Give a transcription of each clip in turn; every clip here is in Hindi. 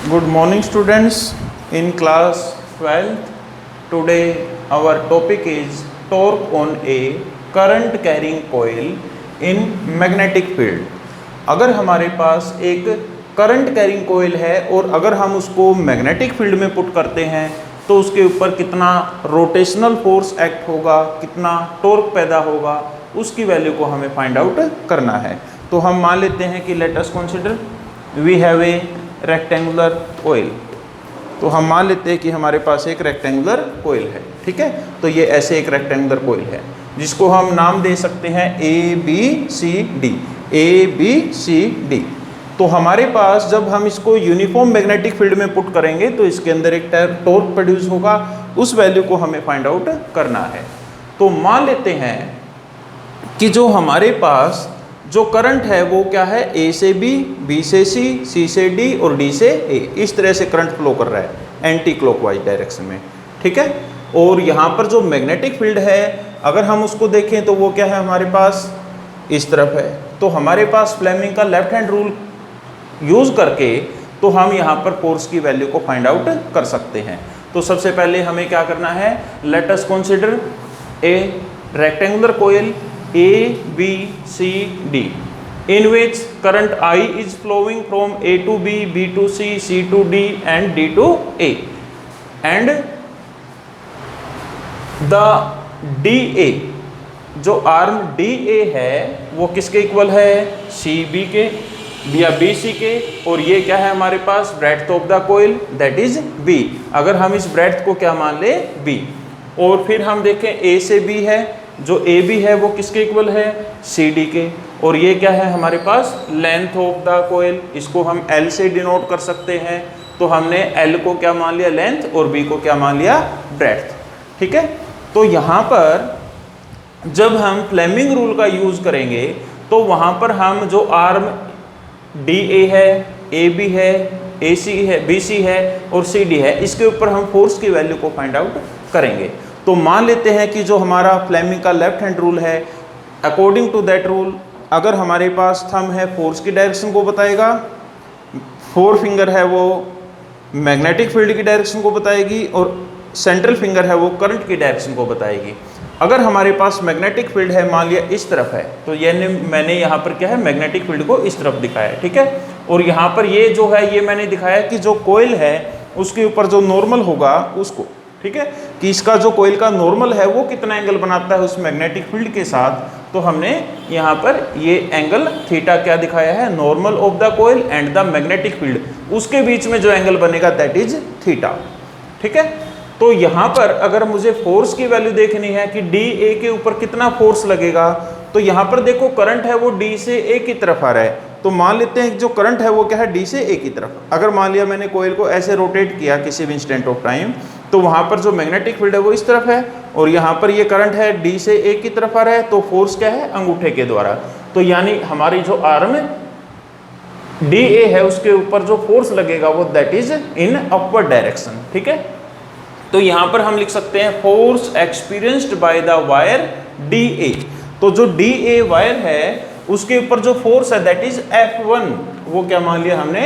Good morning students in class 12th. Today our topic is torque on a current carrying coil in magnetic field. अगर हमारे पास एक करंट कैरिंग कोयल है और अगर हम उसको मैग्नेटिक फील्ड में पुट करते हैं तो उसके ऊपर कितना रोटेशनल फोर्स एक्ट होगा, कितना टॉर्क पैदा होगा, उसकी वैल्यू को हमें फाइंड आउट करना है। तो हम मान लेते हैं कि let us consider we have a rectangular coil. तो हम मान लेते हैं कि हमारे पास एक रेक्टेंगुलर कोयल है, ठीक है। तो ये ऐसे एक रेक्टेंगुलर कोयल है जिसको हम नाम दे सकते हैं A B C D, A B C D. तो हमारे पास जब हम इसको यूनिफॉर्म मैग्नेटिक फील्ड में पुट करेंगे तो इसके अंदर एक टॉर्क प्रोड्यूस होगा, उस वैल्यू को हमें फाइंड आउट करना है। तो मान लेते हैं कि जो हमारे पास जो करंट है वो क्या है, ए से बी, बी से सी, सी से डी और डी से ए, इस तरह से करंट फ्लो कर रहा है एंटी क्लॉकवाइज डायरेक्शन में, ठीक है। और यहाँ पर जो मैग्नेटिक फील्ड है अगर हम उसको देखें तो वो क्या है, हमारे पास इस तरफ है। तो हमारे पास फ्लेमिंग का लेफ्ट हैंड रूल यूज करके तो हम यहाँ पर फोर्स की वैल्यू को फाइंड आउट कर सकते हैं। तो सबसे पहले हमें क्या करना है, let us consider a rectangular coil A, B, C, D in which current I is flowing from A to B, B to C, C to D and D to A, and the DA जो आर्म DA है वो किसके इक्वल है, CB के या BC के, और ये क्या है हमारे पास breadth of the coil that is B। अगर हम इस ब्रेड्थ को क्या मान ले, B। और फिर हम देखें A से B है, जो ए बी है वो किसके इक्वल है, सी डी के, और ये क्या है हमारे पास लेंथ ऑफ द कोयल, इसको हम एल से डिनोट कर सकते हैं। तो हमने एल को क्या मान लिया, लेंथ, और बी को क्या मान लिया, ब्रेड्थ, ठीक है। तो यहाँ पर जब हम फ्लेमिंग रूल का यूज करेंगे तो वहाँ पर हम जो आर्म डी ए है, ए बी है, ए सी है, बी सी है और सी डी है, इसके ऊपर हम फोर्स की वैल्यू को फाइंड आउट करेंगे। तो मान लेते हैं कि जो हमारा फ्लेमिंग का लेफ्ट हैंड रूल है, अकॉर्डिंग टू दैट रूल अगर हमारे पास थंब है फोर्स की डायरेक्शन को बताएगा, फोर फिंगर है वो मैग्नेटिक फील्ड की डायरेक्शन को बताएगी और सेंट्रल फिंगर है वो करंट की डायरेक्शन को बताएगी। अगर हमारे पास मैग्नेटिक फील्ड है मान लिया इस तरफ है तो ये मैंने यहाँ पर क्या है मैग्नेटिक फील्ड को इस तरफ दिखाया है, ठीक है। और यहाँ पर ये जो है ये मैंने दिखाया कि जो कोयल है उसके ऊपर जो नॉर्मल होगा उसको, ठीक है, कि इसका जो कोयल का नॉर्मल है वो कितना एंगल बनाता है उस मैग्नेटिक फील्ड के साथ। तो हमने यहाँ पर ये एंगल थीटा क्या दिखाया है, normal of the coil and the magnetic field, उसके बीच में जो एंगल बनेगा दैट इज थीटा, ठीक है। तो यहाँ पर अगर मुझे फोर्स की वैल्यू देखनी है कि डी ए के ऊपर कितना फोर्स लगेगा, तो यहाँ पर देखो करंट है वो डी से ए की तरफ आ रहा है। तो मान लेते हैं जो करंट है वो क्या है, डी से ए की तरफ। अगर मान लिया मैंने कोयल को ऐसे रोटेट किया किसी भी इंस्टेंट ऑफ टाइम तो वहाँ पर जो मैग्नेटिक फील्ड है वो इस तरफ है और यहाँ पर ये करंट है डी से ए की तरफ आ रहा है, तो फोर्स क्या है, अंगूठे के द्वारा। तो यानी हमारी जो आर्म डी ए है उसके ऊपर जो फोर्स लगेगा वो that is in upward direction, ठीक है। तो यहाँ पर हम लिख सकते हैं force experienced by the wire D A. तो जो डी ए वायर है उसके ऊपर जो फोर्स है दैट इज F1, वो क्या मान लिया हमने,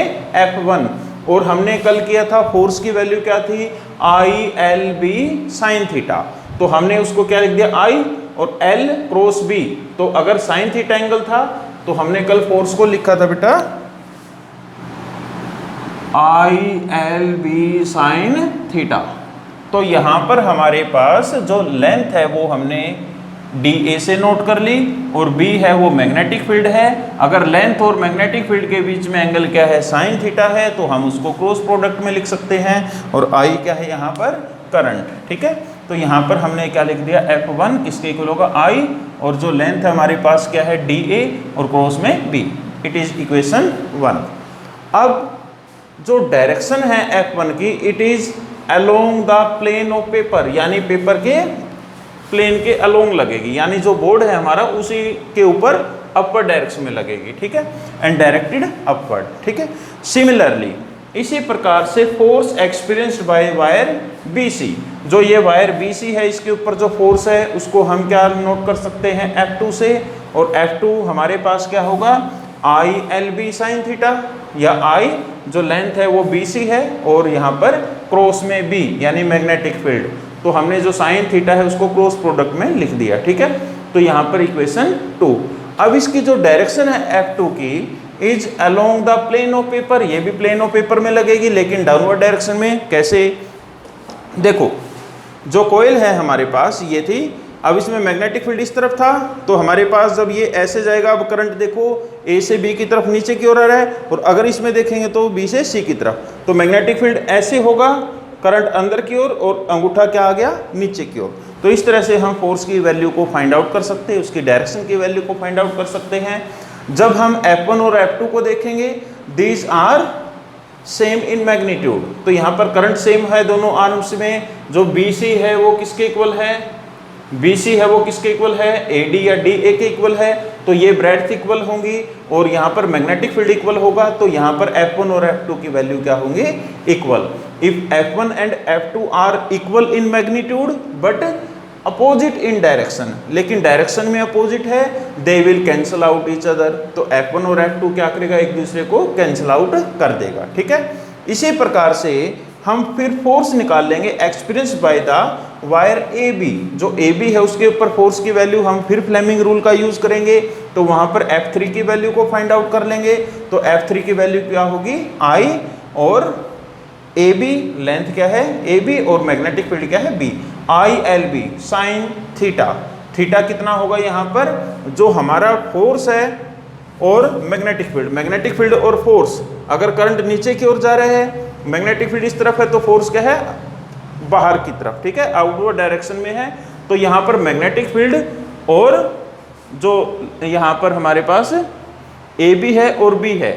F1। और हमने कल किया था फोर्स की वैल्यू क्या थी, I L B sine theta. तो हमने उसको क्या लिख दिया, आई और एल क्रॉस बी। तो अगर साइन थीटा एंगल था तो हमने कल फोर्स को लिखा था बेटा I L B sine theta. तो यहाँ पर हमारे पास जो लेंथ है वो हमने डी ए से नोट कर ली और बी है वो मैग्नेटिक फील्ड है। अगर लेंथ और मैग्नेटिक फील्ड के बीच में एंगल क्या है, साइन थीटा है, तो हम उसको क्रॉस प्रोडक्ट में लिख सकते हैं। और आई क्या है यहाँ पर, करंट, ठीक है। तो यहाँ पर हमने क्या लिख दिया, F1 किसके इक्वल होगा, आई, और जो लेंथ है हमारे पास क्या है, डी ए और क्रॉस में बी। It is equation 1। अब जो डायरेक्शन है F1 की, it is along the plane of paper, यानी पेपर के प्लेन के अलोंग लगेगी, यानी जो बोर्ड है हमारा उसी के ऊपर अपवर्ड डायरेक्शन में लगेगी, ठीक है, एंड डायरेक्टेड अपवर्ड, ठीक है। सिमिलरली इसी प्रकार से force experienced by wire BC, जो ये वायर BC है इसके ऊपर जो फोर्स है उसको हम क्या नोट कर सकते हैं, F2 से। और F2 हमारे पास क्या होगा, I L B sine theta, या आई जो लेंथ है वो बी सी है और यहाँ पर क्रॉस में बी यानी मैग्नेटिक फील्ड, तो हमने जो साइन थीटा है उसको क्रॉस प्रोडक्ट में लिख दिया, ठीक है। तो यहाँ पर इक्वेशन 2। अब इसकी जो डायरेक्शन है F2 की is along the plane of paper, ये भी प्लेन ऑफ पेपर में लगेगी लेकिन डाउनवर्ड डायरेक्शन में। कैसे? देखो जो कोयल है हमारे पास ये थी, अब इसमें मैग्नेटिक फील्ड इस तरफ था, तो हमारे पास जब ये ऐसे जाएगा, अब करंट देखो ए से बी की तरफ नीचे की ओर आ रहा है, और अगर इसमें देखेंगे तो बी से सी की तरफ, तो मैग्नेटिक फील्ड ऐसे होगा, करंट अंदर की ओर और अंगूठा क्या आ गया नीचे की ओर। तो इस तरह से हम फोर्स की वैल्यू को फाइंड आउट कर सकते हैं, उसकी डायरेक्शन की वैल्यू को फाइंड आउट कर सकते हैं। जब हम F1 और F2 को देखेंगे, these are same in magnitude, तो यहाँ पर करंट सेम है दोनों आर्म्स में। जो BC है वो किसके इक्वल है? BC है वो किसके इक्वल है? AD या DA के इक्वल है, तो ये ब्रेड्थ इक्वल होंगी और यहाँ पर मैग्नेटिक फील्ड इक्वल होगा, तो यहाँ पर F1 और F2 की वैल्यू क्या होंगी? Equal. If F1 and F2 are equal in magnitude but opposite in direction, लेकिन डायरेक्शन में अपोजिट है, they will cancel out each other, तो F1 और F2 क्या करेगा? एक दूसरे को कैंसल आउट कर देगा, ठीक है। इसी प्रकार से हम फिर फोर्स निकाल लेंगे experience by the wire AB, जो AB है उसके ऊपर फोर्स की वैल्यू हम फिर फ्लेमिंग रूल का यूज करेंगे, तो वहां पर F3 की वैल्यू को फाइंड आउट कर लेंगे। तो F3 की वैल्यू क्या होगी? I, और AB लेंथ क्या है? AB, और मैग्नेटिक फील्ड क्या है? B। ILB sine theta, theta कितना होगा यहाँ पर? जो हमारा फोर्स है और मैग्नेटिक फील्ड और फोर्स, अगर करंट नीचे की ओर जा रहा है, मैग्नेटिक फील्ड इस तरफ है, तो फोर्स क्या है? बाहर की तरफ, ठीक है, आउटवर्ड डायरेक्शन में है। तो यहाँ पर मैग्नेटिक फील्ड और जो यहाँ पर हमारे पास AB है और B है,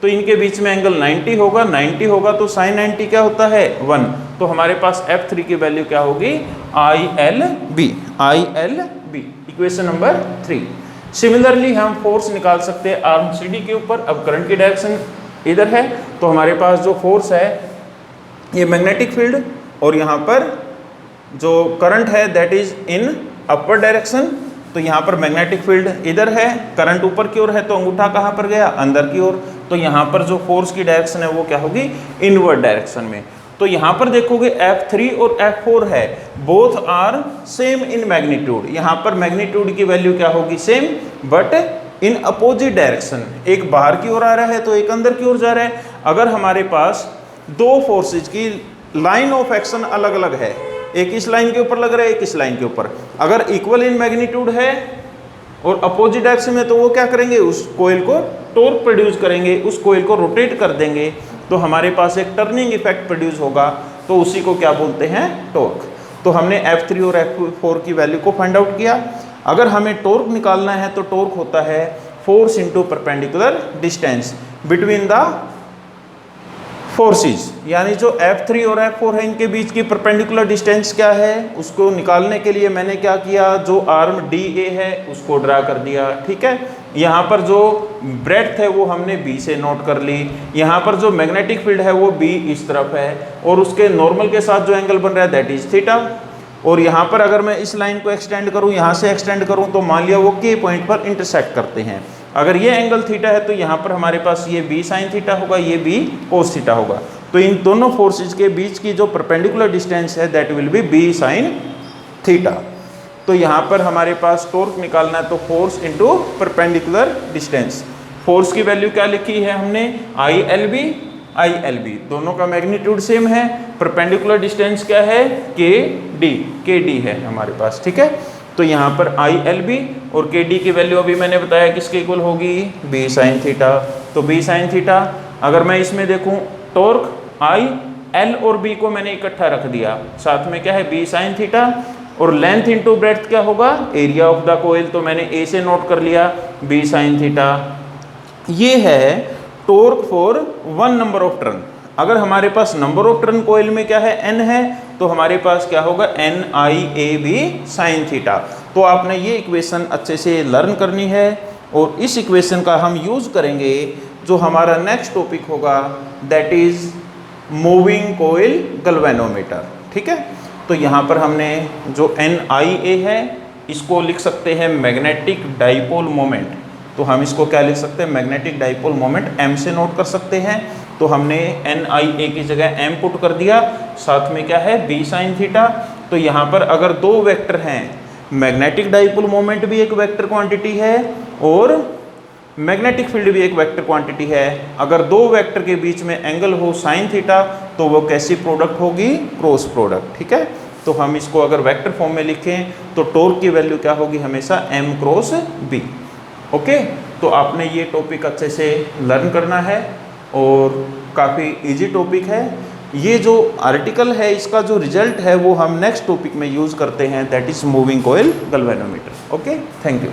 तो इनके बीच में एंगल 90 होगा, 90 होगा तो साइन 90 क्या होता है? 1। तो हमारे पास F3 की वैल्यू क्या होगी? ILB, ILB, equation number 3। Similarly हम फोर्स निकाल सकते हैं आर्म CD के ऊपर। अब करंट की डायरेक्शन इधर है, तो हमारे पास जो फोर्स है ये मैग्नेटिक फील्ड, और यहाँ पर जो करंट है that is in upward direction, तो यहाँ पर मैग्नेटिक फील्ड इधर है, करंट ऊपर की ओर है, तो अंगूठा कहाँ पर गया? अंदर की ओर। तो यहाँ पर जो फोर्स की डायरेक्शन है वो क्या होगी? इनवर्ड डायरेक्शन में। तो यहाँ पर देखोगे F3 और F4 है, both are same in magnitude, यहाँ पर मैग्नीट्यूड की वैल्यू क्या होगी? Same, but in opposite direction, एक बाहर की ओर आ रहा है तो एक अंदर की ओर जा रहा है। अगर हमारे पास दो फोर्सेज की लाइन ऑफ एक्शन अलग अलग है, एक इस लाइन के ऊपर लग रहा है, एक इस लाइन के ऊपर, अगर इक्वल इन मैग्नीट्यूड है और अपोजिट डायरेक्शन में, तो वो क्या करेंगे? उस कोयल को टॉर्क प्रोड्यूस करेंगे, उस कोयल को रोटेट कर देंगे, तो हमारे पास एक टर्निंग इफेक्ट प्रोड्यूस होगा, तो उसी को क्या बोलते हैं? टॉर्क। तो हमने F3 और F4 की वैल्यू को फाइंड आउट किया। अगर हमें टॉर्क निकालना है तो टॉर्क होता है force into perpendicular distance between the forces, यानी जो F3 और F4 है इनके बीच की परपेंडिकुलर डिस्टेंस क्या है, उसको निकालने के लिए मैंने क्या किया? जो आर्म DA है उसको ड्रा कर दिया, ठीक है। यहाँ पर जो ब्रेड्थ है वो हमने B से नोट कर ली, यहाँ पर जो मैग्नेटिक फील्ड है वो B इस तरफ है, और उसके नॉर्मल के साथ जो एंगल बन रहा है दैट इज थीटा। और यहाँ पर अगर मैं इस लाइन को एक्सटेंड करूँ, यहाँ से एक्सटेंड करूँ, तो मान लिया वो K पॉइंट पर इंटरसेक्ट करते हैं। अगर ये एंगल थीटा है तो यहाँ पर हमारे पास ये B साइन थीटा होगा, ये B कोस थीटा होगा। तो इन दोनों फोर्सेज के बीच की जो परपेंडिकुलर डिस्टेंस है that will be B sign theta. तो यहाँ पर हमारे पास टॉर्क निकालना है, तो force into perpendicular distance. Force की वैल्यू क्या लिखी है हमने? ILB, दोनों का मैग्नीट्यूड सेम है, परपेंडिकुलर डिस्टेंस क्या है? KD है हमारे पास, ठीक है। तो यहाँ पर ILB और KD की वैल्यू अभी मैंने बताया किसके इक्वल होगी? B sign theta. तो B साइन थीटा, अगर मैं इसमें देखूँ टॉर्क I, L और B को मैंने इकट्ठा रख दिया, साथ में क्या है? B साइन थीटा, और लेंथ इनटू ब्रेड्थ क्या होगा? एरिया ऑफ द कोयल, तो मैंने A से नोट कर लिया B साइन थीटा। ये है torque for 1 number of turn. अगर हमारे पास नंबर ऑफ टर्न कोयल में क्या है? N है, तो हमारे पास क्या होगा? NIAB sign theta. तो आपने ये इक्वेशन अच्छे से लर्न करनी है, और इस इक्वेशन का हम यूज करेंगे जो हमारा नेक्स्ट टॉपिक होगा, that is moving coil galvanometer, ठीक है। तो यहाँ पर हमने जो NIA है इसको लिख सकते हैं मैग्नेटिक डाइपोल मोमेंट, तो हम इसको क्या लिख सकते हैं, मैग्नेटिक डाइपोल मोमेंट m से नोट कर सकते हैं। तो हमने NIA की जगह m पुट कर दिया, साथ में क्या है b sin थीटा। तो यहाँ पर अगर दो वेक्टर हैं, मैग्नेटिक डाइपोल मोमेंट भी एक वेक्टर क्वांटिटी है और मैग्नेटिक फील्ड भी एक वेक्टर क्वांटिटी है। अगर दो वेक्टर के बीच में एंगल हो sin थीटा तो वो कैसी प्रोडक्ट होगी, क्रॉस प्रोडक्ट। ठीक है, तो हम इसको अगर वेक्टर फॉर्म में लिखें तो टॉर्क की वैल्यू क्या होगी, हमेशा m क्रॉस b। ओके, तो आपने ये टॉपिक अच्छे से लर्न करना है और काफ़ी इजी टॉपिक है। ये जो आर्टिकल है इसका जो रिजल्ट है वो हम नेक्स्ट टॉपिक में यूज़ करते हैं, that is moving coil galvanometer. Okay, thank you.